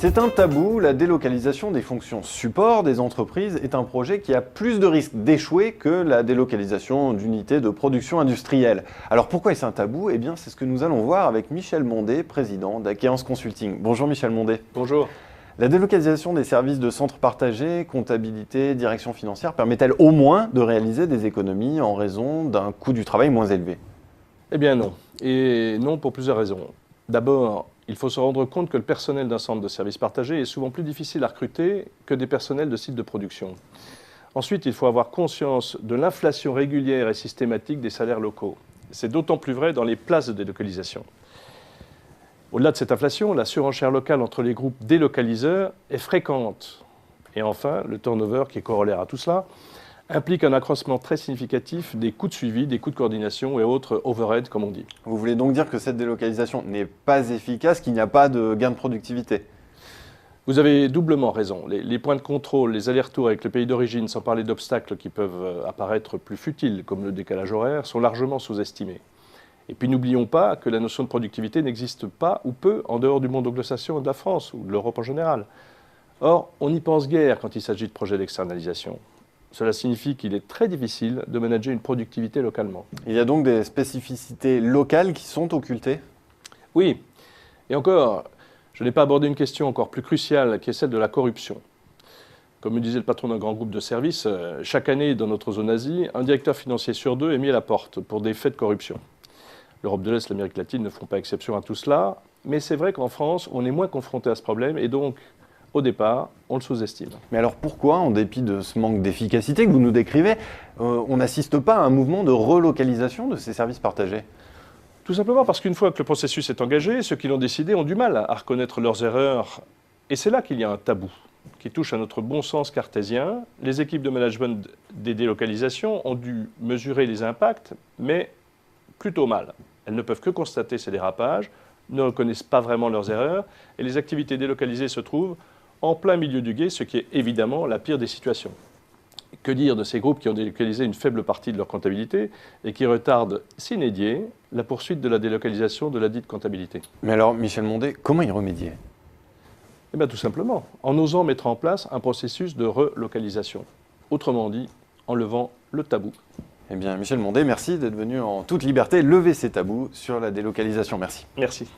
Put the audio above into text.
C'est un tabou, la délocalisation des fonctions support des entreprises est un projet qui a plus de risques d'échouer que la délocalisation d'unités de production industrielle. Alors pourquoi est-ce un tabou? Eh bien c'est ce que nous allons voir avec Michel Mondet, président d'Aquéance Consulting. Bonjour Michel Mondet. Bonjour. La délocalisation des services de centres partagés, comptabilité, direction financière permet-elle au moins de réaliser des économies en raison d'un coût du travail moins élevé? Eh bien non. Et non pour plusieurs raisons. D'abord, il faut se rendre compte que le personnel d'un centre de services partagés est souvent plus difficile à recruter que des personnels de sites de production. Ensuite, il faut avoir conscience de l'inflation régulière et systématique des salaires locaux. C'est d'autant plus vrai dans les places de délocalisation. Au-delà de cette inflation, la surenchère locale entre les groupes délocaliseurs est fréquente. Et enfin, le turnover qui est corollaire à tout cela implique un accroissement très significatif des coûts de suivi, des coûts de coordination et autres overhead, comme on dit. Vous voulez donc dire que cette délocalisation n'est pas efficace, qu'il n'y a pas de gain de productivité? Vous avez doublement raison. Les points de contrôle, les allers-retours avec le pays d'origine, sans parler d'obstacles qui peuvent apparaître plus futiles, comme le décalage horaire, sont largement sous-estimés. Et puis n'oublions pas que la notion de productivité n'existe pas ou peu en dehors du monde anglo-saxon et de la France, ou de l'Europe en général. Or, on n'y pense guère quand il s'agit de projets d'externalisation. Cela signifie qu'il est très difficile de manager une productivité localement. Il y a donc des spécificités locales qui sont occultées? Oui, et encore, je n'ai pas abordé une question encore plus cruciale qui est celle de la corruption. Comme me disait le patron d'un grand groupe de services, chaque année dans notre zone Asie, un directeur financier sur deux est mis à la porte pour des faits de corruption. L'Europe de l'Est, l'Amérique latine ne font pas exception à tout cela, mais c'est vrai qu'en France, on est moins confronté à ce problème et donc, au départ, on le sous-estime. Mais alors pourquoi, en dépit de ce manque d'efficacité que vous nous décrivez, on n'assiste pas à un mouvement de relocalisation de ces services partagés? Tout simplement parce qu'une fois que le processus est engagé, ceux qui l'ont décidé ont du mal à reconnaître leurs erreurs. Et c'est là qu'il y a un tabou qui touche à notre bon sens cartésien. Les équipes de management des délocalisations ont dû mesurer les impacts, mais plutôt mal. Elles ne peuvent que constater ces dérapages, ne reconnaissent pas vraiment leurs erreurs, et les activités délocalisées se trouvent en plein milieu du gué, ce qui est évidemment la pire des situations. Que dire de ces groupes qui ont délocalisé une faible partie de leur comptabilité et qui retardent sine die la poursuite de la délocalisation de la dite comptabilité? Mais alors, Michel Mondet, comment y remédier? Eh bien tout simplement, en osant mettre en place un processus de relocalisation. Autrement dit, en levant le tabou. Eh bien, Michel Mondet, merci d'être venu en toute liberté lever ces tabous sur la délocalisation. Merci. Merci.